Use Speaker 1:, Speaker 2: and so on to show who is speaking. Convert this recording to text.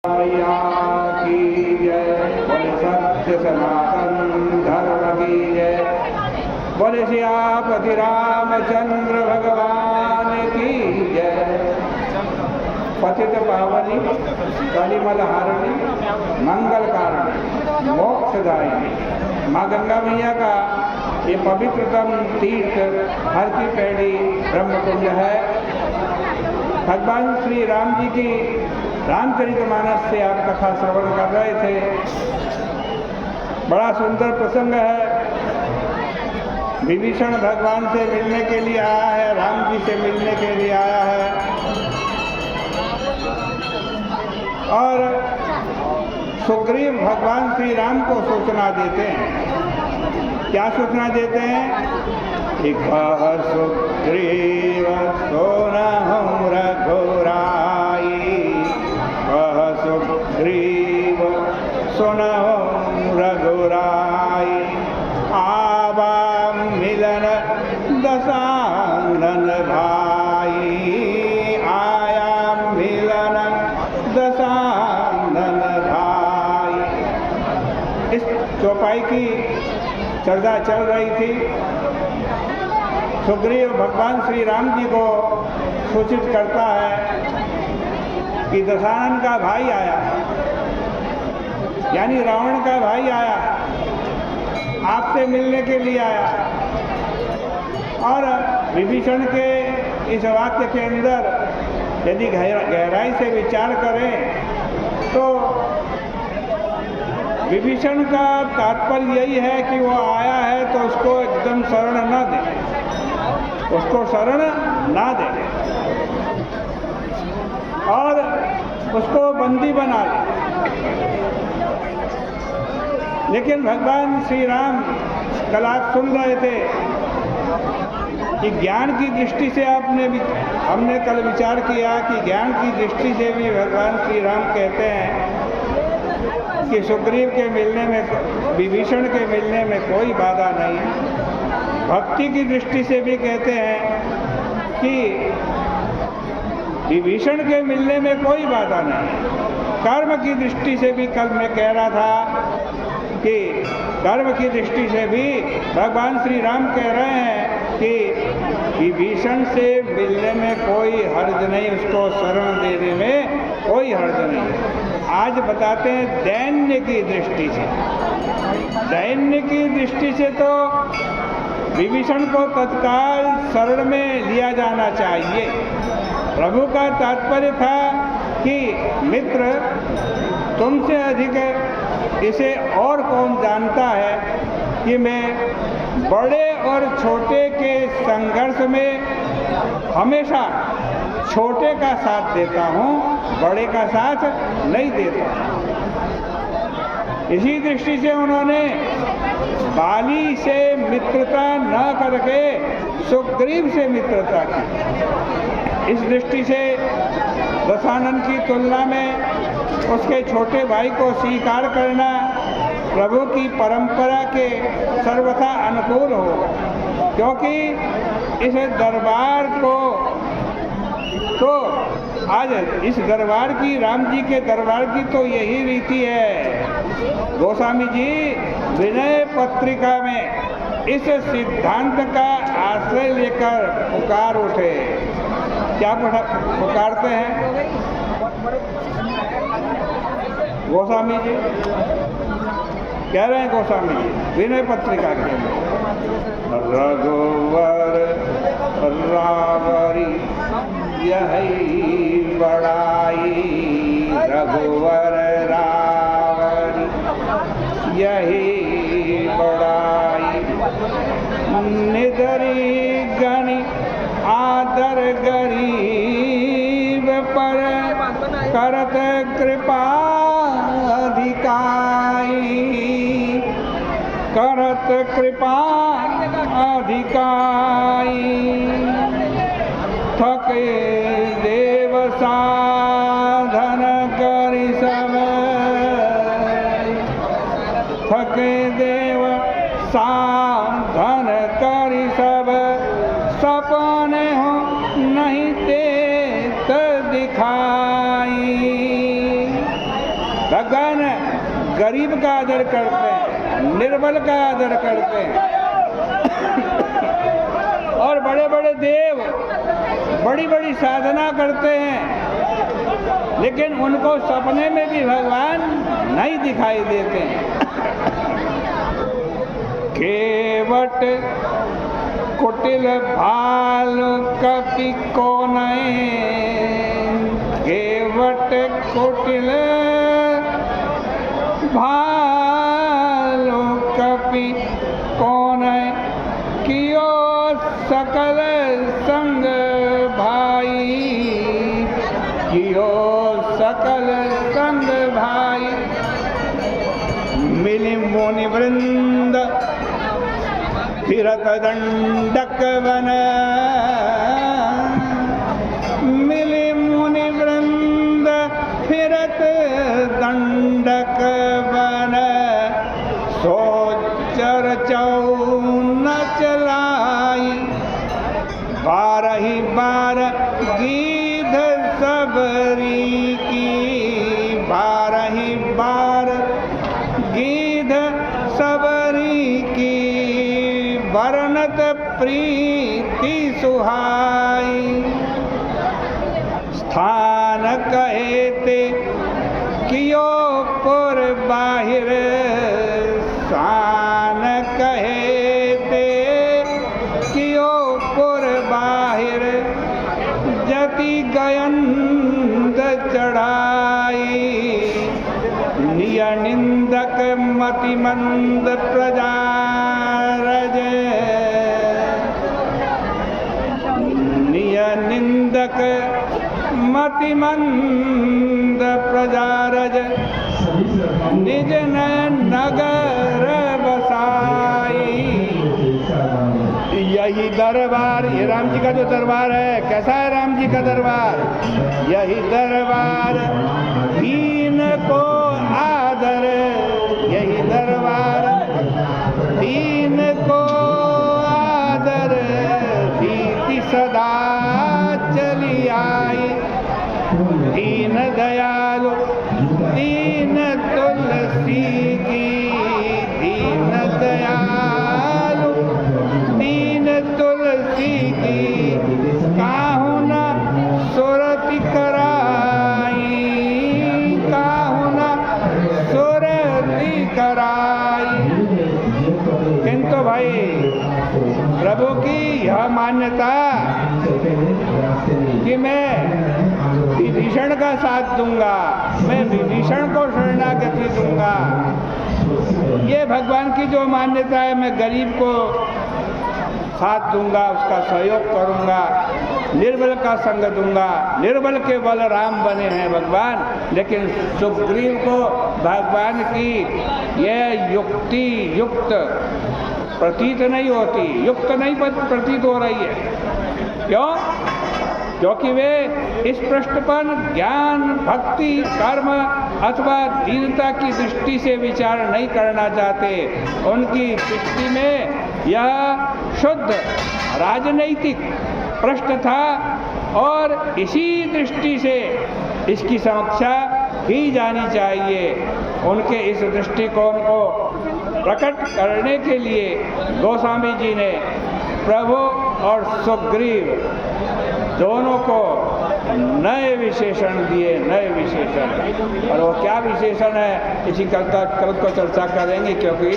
Speaker 1: मैया की जय। बोले सत्य सनातन धर्म की जय। बोले सियापति रामचंद्र भगवान की जय। पतित पावनी कलिमल हारिणी मंगल कारिणी मोक्षदायिनी माँ गंगा मैया का ये पवित्रतम तीर्थ हरकी पैड़ी ब्रह्मकुंड है। भगवान श्री राम जी की रामचरितमानस से आप कथा श्रवण कर रहे थे। बड़ा सुंदर प्रसंग है। विभीषण भगवान से मिलने के लिए आया है, राम जी से मिलने के लिए आया है और सुग्रीव भगवान श्री राम को सूचना देते हैं। क्या सूचना देते हैं? सुग्रीव सोनहुं रघुराई, सुग्रीव सोनहुं रघुराई, आवा मिलन दशानन भाई, आया मिलन दशानन भाई। इस चौपाई की चर्चा चल रही थी। सुग्रीव भगवान श्री राम जी को सूचित करता है कि दशानन का भाई आया, यानी रावण का भाई आया, आपसे मिलने के लिए आया। और विभीषण के इस वाक्य के अंदर यदि गहराई से विचार करें तो विभीषण का तात्पर्य यही है कि वो आया है तो उसको एकदम शरण न दे, उसको शरण ना दे और उसको बंदी बना ले। लेकिन भगवान श्री राम कल आप सुन रहे थे कि ज्ञान की दृष्टि से हमने कल विचार किया कि ज्ञान की दृष्टि से भी भगवान श्री राम कहते हैं कि सुग्रीव के मिलने में, विभीषण के मिलने में कोई बाधा नहीं। भक्ति की दृष्टि से भी कहते हैं कि विभीषण के मिलने में कोई बाधा नहीं। कर्म की दृष्टि से भी कल मैं कह रहा था कि कर्म की दृष्टि से भी भगवान श्री राम कह रहे हैं कि विभीषण से मिलने में कोई हर्ज नहीं, उसको शरण देने में कोई हर्ज नहीं। आज बताते हैं दैन्य की दृष्टि से। दैन्य की दृष्टि से तो विभीषण को तत्काल शरण में लिया जाना चाहिए। प्रभु का तात्पर्य था कि मित्र, तुमसे अधिक इसे और कौन जानता है कि मैं बड़े और छोटे के संघर्ष में हमेशा छोटे का साथ देता हूँ, बड़े का साथ नहीं देता। इसी दृष्टि से उन्होंने बाली से मित्रता न करके सुग्रीव से मित्रता की। इस दृष्टि से दशानन की तुलना में उसके छोटे भाई को स्वीकार करना प्रभु की परंपरा के सर्वथा अनुकूल होगा, क्योंकि इस दरबार को तो आज इस दरबार की, राम जी के दरबार की तो यही रीति है। गोस्वामी जी विनय पत्रिका में इस सिद्धांत का आश्रय लेकर पुकार उठे। क्या पुकारते हैं गोस्वामी जी? कह रहे हैं गोस्वामी जी विनय पत्रिका के रघुवर रावरी यही बड़ाई, रघुवर रावरी यही बड़ाई, निधरी गणि आदर गरीब पर करत कृपा अधिकाई, करत कृपा अधिकाई, थके देव साधन करि सब, थके देव साधन करि सब, सपने हो नहीं देत दिखाई। भगवान गरीब का आदर करते हैं, निर्बल का आदर करते हैं। और बड़े बड़े देव बड़ी बड़ी साधना करते हैं, लेकिन उनको सपने में भी भगवान नहीं दिखाई देते हैं। केवट कुटिल भाल कपि कोनय, केवट कुटिल भाल कपि कोनय, कियो सकल संग भाई, कियो सकल संग भाई। मिलि मुनि वृंद फिरत दंडक वन, मिलि मुनि वृंद फिरत दंडक वन, सो चरचौ न चलाई, बारही बार गीध सबरी की, बारही बार गीध सबरी की, वर्णत प्रीति सुहाई। स्थान कहे ते कियो पुर बाहिर, स्थान कहे ते कियो पुर बाहिर, जति गयंद चढ़ाई, निय निंदक मति मंद प्रजा रज, निय निंदक मति मंद प्रजा रज, निज नगर बसाई। यही दरबार, ये राम जी का जो दरबार है, कैसा है राम जी का दरबार? यही दरबार दीन को आदर, यही दरबार दीन को आदर, रीति सदा चली आई। दीन दयालु दीन तुलसी की, दीन दयालु दीन तुलसी की, काहू न सुरति कराई, काहू न सुरति कराई। किंतु भाई प्रभु की यह मान्यता कि मैं विभीषण का साथ दूंगा, मैं विभीषण को शरणागति दूंगा, ये भगवान की जो मान्यता है, मैं गरीब को साथ दूंगा, उसका सहयोग करूंगा, निर्बल का संग दूंगा। निर्बल के बल राम बने हैं भगवान, लेकिन सुग्रीव को भगवान की यह युक्ति युक्त प्रतीत नहीं होती, युक्त नहीं प्रतीत हो रही है। क्यों? क्योंकि वे इस पृष्ठ पर ज्ञान, भक्ति, कर्म अथवा दीनता की दृष्टि से विचार नहीं करना चाहते। उनकी दृष्टि में यह शुद्ध राजनैतिक प्रश्न था और इसी दृष्टि से इसकी समीक्षा की जानी चाहिए। उनके इस दृष्टिकोण को प्रकट करने के लिए गोस्वामी जी ने प्रभु और सुग्रीव दोनों को नए विशेषण दिए, नए विशेषण। और वो क्या विशेषण है, इसी कल को चर्चा करेंगे, क्योंकि